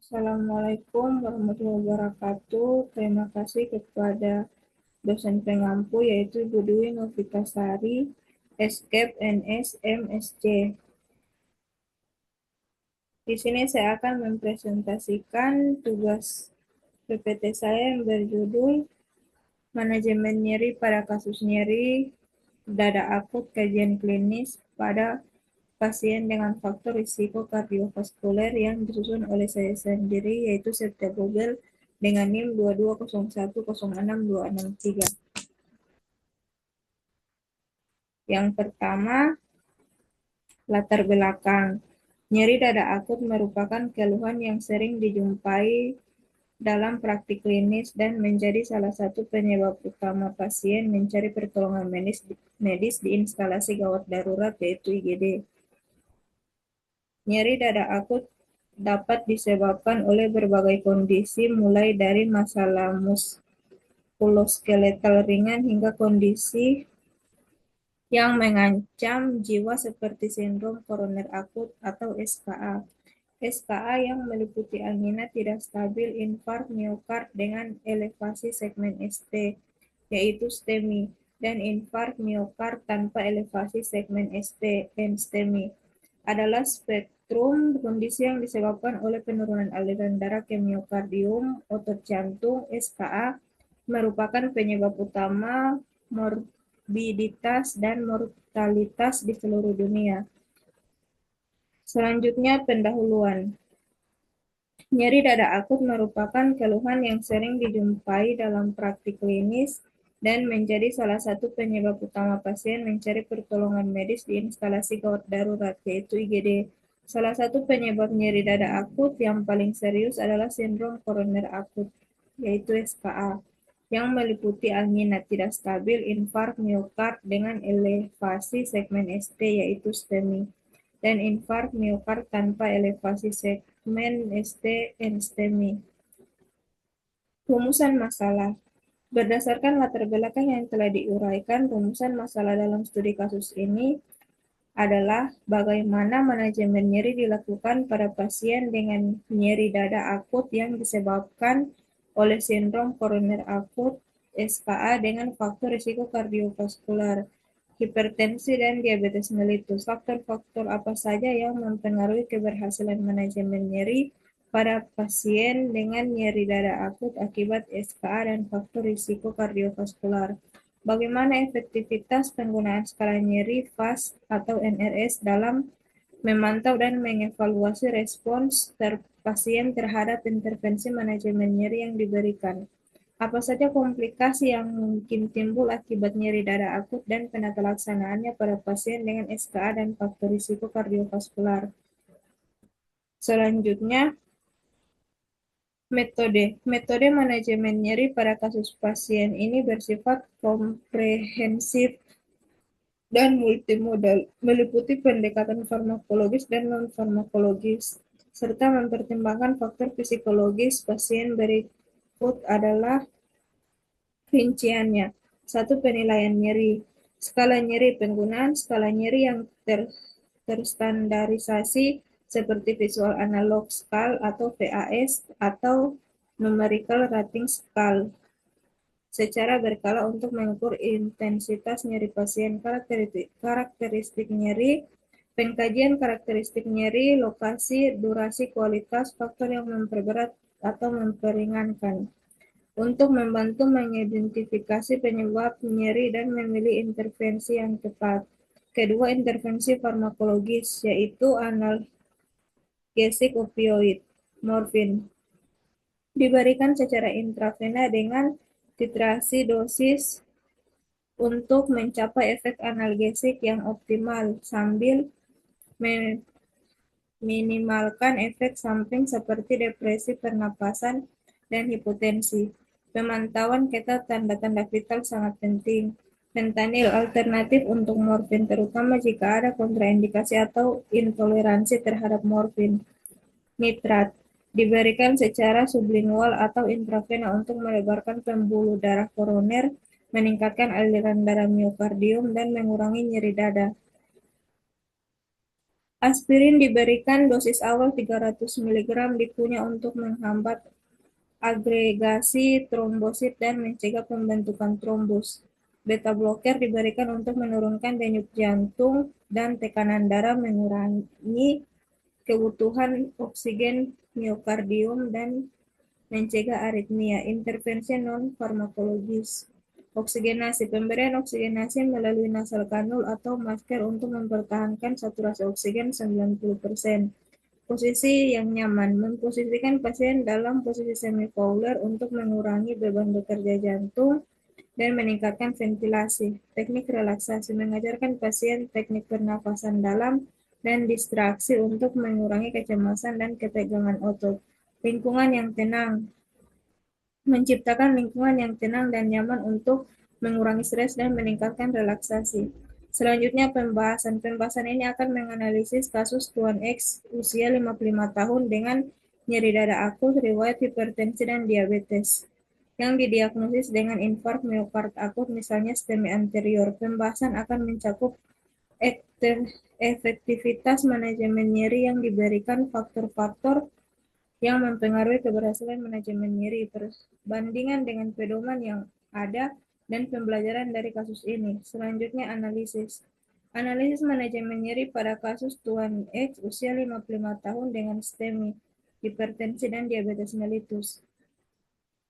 Assalamualaikum warahmatullahi wabarakatuh. Terima kasih kepada dosen pengampu yaitu Ibu Dwi Novitasari, SKEP NS MSc. Di sini saya akan mempresentasikan tugas PPT saya yang berjudul Manajemen Nyeri pada Kasus Nyeri Dada Akut Kajian Klinis pada Pasien dengan Faktor Risiko Kardiovaskuler yang disusun oleh saya sendiri yaitu Septia Bobel dengan NIM 22010606263. Yang pertama, latar belakang. Nyeri dada akut merupakan keluhan yang sering dijumpai dalam praktik klinis dan menjadi salah satu penyebab utama pasien mencari pertolongan medis di instalasi gawat darurat yaitu IGD. Nyeri dada akut dapat disebabkan oleh berbagai kondisi mulai dari masalah muskuloskeletal ringan hingga kondisi yang mengancam jiwa seperti sindrom koroner akut atau SKA. SKA yang meliputi angina tidak stabil infark miokard dengan elevasi segmen ST, yaitu STEMI, dan infark miokard tanpa elevasi segmen ST, NSTEMI, adalah spektrum kondisi yang disebabkan oleh penurunan aliran darah ke miokardium, otot jantung. SKA merupakan penyebab utama morbiditas dan mortalitas di seluruh dunia. Selanjutnya, pendahuluan. Nyeri dada akut merupakan keluhan yang sering dijumpai dalam praktik klinis dan menjadi salah satu penyebab utama pasien mencari pertolongan medis di instalasi gawat darurat, yaitu IGD. Salah satu penyebab nyeri dada akut yang paling serius adalah sindrom koroner akut, yaitu SKA, yang meliputi angina tidak stabil infark miokard dengan elevasi segmen ST, yaitu STEMI, dan infark miokard tanpa elevasi segmen ST NSTEMI. Rumusan masalah. Berdasarkan latar belakang yang telah diuraikan, rumusan masalah dalam studi kasus ini adalah bagaimana manajemen nyeri dilakukan pada pasien dengan nyeri dada akut yang disebabkan oleh sindrom koroner akut SKA dengan faktor risiko kardiovaskular, hipertensi, dan diabetes mellitus. Faktor-faktor apa saja yang mempengaruhi keberhasilan manajemen nyeri pada pasien dengan nyeri dada akut akibat SKA dan faktor risiko kardiovaskular? Bagaimana efektivitas penggunaan skala nyeri FAST atau NRS dalam memantau dan mengevaluasi respons pasien terhadap intervensi manajemen nyeri yang diberikan? Apa saja komplikasi yang mungkin timbul akibat nyeri dada akut dan penata laksanaannya pada pasien dengan SKA dan faktor risiko kardiovaskular? Selanjutnya, Metode manajemen nyeri pada kasus pasien ini bersifat komprehensif dan multimodal, meliputi pendekatan farmakologis dan non-farmakologis, serta mempertimbangkan faktor psikologis pasien. Berikut adalah rinciannya. 1. Penilaian nyeri. Skala nyeri. Penggunaan skala nyeri yang terstandarisasi seperti Visual Analog Scale atau VAS atau Numerical Rating Scale secara berkala untuk mengukur intensitas nyeri pasien. Karakteristik nyeri, pengkajian karakteristik nyeri, lokasi, durasi, kualitas, faktor yang memperberat atau memperingankan, untuk membantu mengidentifikasi penyebab nyeri dan memilih intervensi yang tepat. Kedua, intervensi farmakologis, yaitu analgesik opioid, morfin, diberikan secara intravena dengan titrasi dosis untuk mencapai efek analgesik yang optimal sambil meminimalkan efek samping seperti depresi pernapasan dan hipotensi. Pemantauan ketat tanda-tanda vital sangat penting. Fentanil alternatif untuk morfin, terutama jika ada kontraindikasi atau intoleransi terhadap morfin. Nitrat diberikan secara sublingual atau intravena untuk melebarkan pembuluh darah koroner, meningkatkan aliran darah miokardium, dan mengurangi nyeri dada. Aspirin diberikan dosis awal 300 mg di kunyah untuk menghambat agregasi trombosit dan mencegah pembentukan trombus. Beta bloker diberikan untuk menurunkan denyut jantung dan tekanan darah, mengurangi kebutuhan oksigen miokardium, dan mencegah aritmia. Intervensi non-farmakologis. Oksigenasi. Pemberian oksigenasi melalui nasal kanul atau masker untuk mempertahankan saturasi oksigen 90%. Posisi yang nyaman. Memposisikan pasien dalam posisi semifaular untuk mengurangi beban bekerja jantung dan meningkatkan ventilasi. Teknik relaksasi. Mengajarkan pasien teknik pernafasan dalam dan distraksi untuk mengurangi kecemasan dan ketegangan otot. Lingkungan yang tenang. Menciptakan lingkungan yang tenang dan nyaman untuk mengurangi stres dan meningkatkan relaksasi. Selanjutnya pembahasan. Pembahasan ini akan menganalisis kasus Tuan X usia 55 tahun dengan nyeri dada akut, riwayat hipertensi dan diabetes, yang didiagnosis dengan infark miokard akut, misalnya STEMI anterior. Pembahasan akan mencakup efektivitas manajemen nyeri yang diberikan, faktor-faktor yang mempengaruhi keberhasilan manajemen nyeri, perbandingan dengan pedoman yang ada, dan pembelajaran dari kasus ini. Selanjutnya analisis. Analisis manajemen nyeri pada kasus Tuan X usia 55 tahun dengan STEMI, hipertensi dan diabetes mellitus.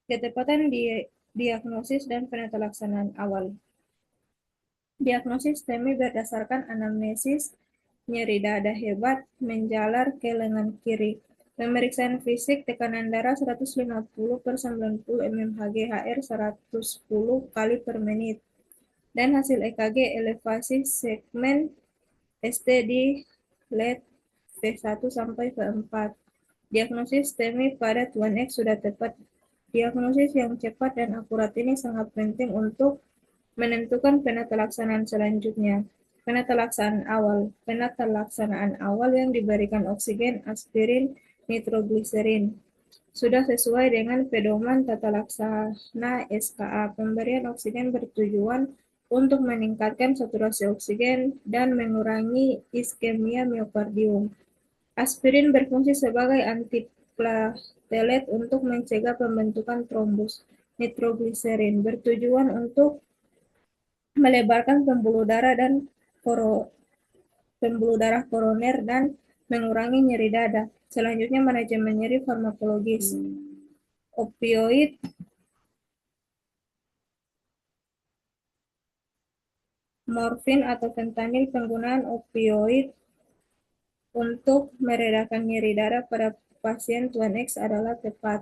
Ketepatan diagnosis dan penata awal. Diagnosis STEMI berdasarkan anamnesis, nyeri dada hebat, menjalar ke lengan kiri. Pemeriksaan fisik, tekanan darah 150/90 mmHg HR 110 kali per menit. Dan hasil EKG elevasi segmen ST di LED V1 sampai V4. Diagnosis STEMI pada Tuan X sudah tepat. Diagnosis yang cepat dan akurat ini sangat penting untuk menentukan penata laksanaan selanjutnya. Penata laksanaan awal yang diberikan oksigen, aspirin, nitrogliserin. Sudah sesuai dengan pedoman tata laksana SKA. Pemberian oksigen bertujuan untuk meningkatkan saturasi oksigen dan mengurangi iskemia miokardium. Aspirin berfungsi sebagai antiplatelet untuk mencegah pembentukan trombus. Nitrogliserin bertujuan untuk melebarkan pembuluh darah koroner dan mengurangi nyeri dada. Selanjutnya manajemen nyeri farmakologis. Opioid, morfin atau fentanyl. Penggunaan opioid untuk meredakan nyeri dada pada pasien Tuan X adalah tepat.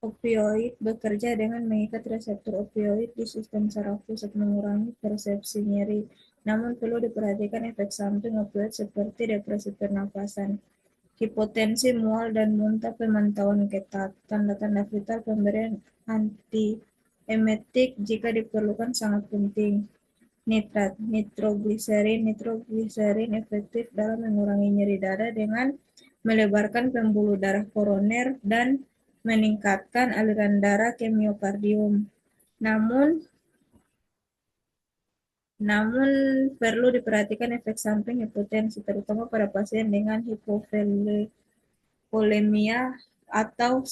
Opioid bekerja dengan mengikat reseptor opioid di sistem saraf pusat mengurangi persepsi nyeri. Namun perlu diperhatikan efek samping opioid seperti depresi pernapasan, hipotensi mual dan muntah. Pemantauan ketat. Tanda-tanda vital pemberian antiemetik jika diperlukan sangat penting. Nitrat, nitrogliserin efektif dalam mengurangi nyeri dada dengan melebarkan pembuluh darah koroner dan meningkatkan aliran darah ke miokardium. Namun, namun perlu diperhatikan efek samping hipotensi, terutama pada pasien dengan hipovolemia atau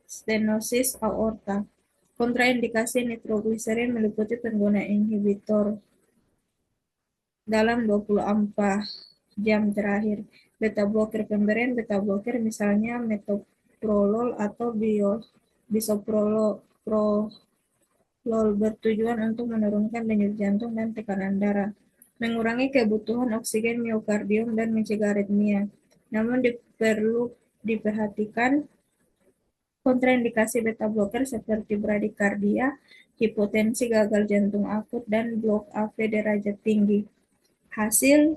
stenosis aorta. Kontraindikasi nitrogliserin meliputi penggunaan inhibitor dalam 24 jam terakhir. Beta blocker, pemberian beta blocker misalnya metoprolol atau bisoprolol bertujuan untuk menurunkan denyut jantung dan tekanan darah, mengurangi kebutuhan oksigen miokardium dan mencegah aritmia. Namun perlu diperhatikan kontraindikasi beta blocker seperti bradikardia, hipotensi, gagal jantung akut, dan blok AV derajat tinggi. Hasil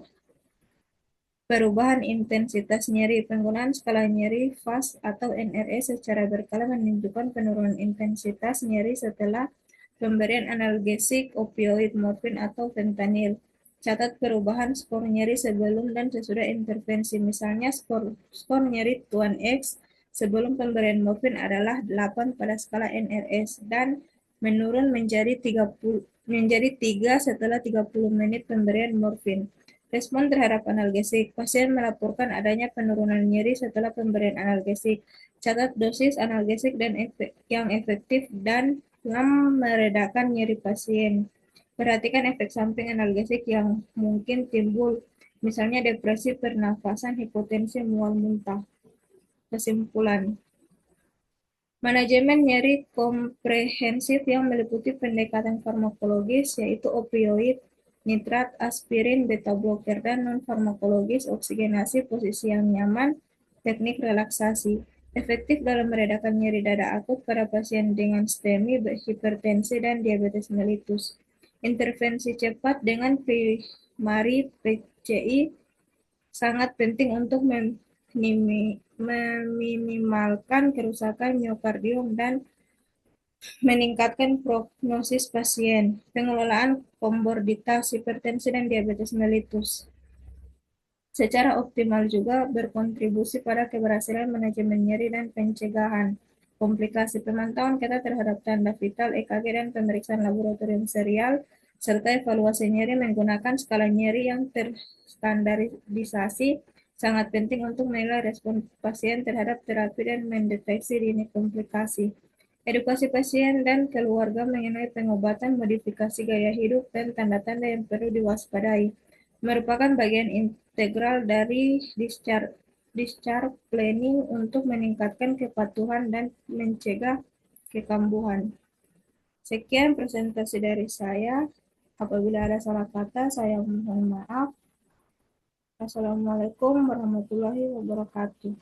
perubahan intensitas nyeri. Penggunaan skala nyeri FAST atau NRS secara berkala menunjukkan penurunan intensitas nyeri setelah pemberian analgesik opioid, morfin, atau fentanyl. Catat perubahan skor nyeri sebelum dan sesudah intervensi. Misalnya skor nyeri Tuan X sebelum pemberian morfin adalah 8 pada skala NRS dan menurun menjadi 3 setelah 30 menit pemberian morfin. Respon terhadap analgesik. Pasien melaporkan adanya penurunan nyeri setelah pemberian analgesik. Catat dosis analgesik dan yang efektif dan yang meredakan nyeri pasien. Perhatikan efek samping analgesik yang mungkin timbul, misalnya depresi pernafasan, hipotensi, mual, muntah. Kesimpulan. Manajemen nyeri komprehensif yang meliputi pendekatan farmakologis, yaitu opioid, nitrat, aspirin, beta blocker, dan non-farmakologis, oksigenasi, posisi yang nyaman, teknik relaksasi. Efektif dalam meredakan nyeri dada akut pada pasien dengan STEMI, hipertensi, dan diabetes mellitus. Intervensi cepat dengan primary PCI sangat penting untuk meminimalkan kerusakan miokardium dan meningkatkan prognosis pasien. Pengelolaan komorbiditas, hipertensi, dan diabetes mellitus secara optimal juga berkontribusi pada keberhasilan manajemen nyeri dan pencegahan komplikasi. Pemantauan ketat terhadap tanda vital, EKG, dan pemeriksaan laboratorium serial, serta evaluasi nyeri menggunakan skala nyeri yang terstandarisasi sangat penting untuk menilai respon pasien terhadap terapi dan mendeteksi dini komplikasi. Edukasi pasien dan keluarga mengenai pengobatan, modifikasi gaya hidup, dan tanda-tanda yang perlu diwaspadai merupakan bagian integral dari discharge planning untuk meningkatkan kepatuhan dan mencegah kekambuhan. Sekian presentasi dari saya. Apabila ada salah kata, saya mohon maaf. Assalamualaikum warahmatullahi wabarakatuh.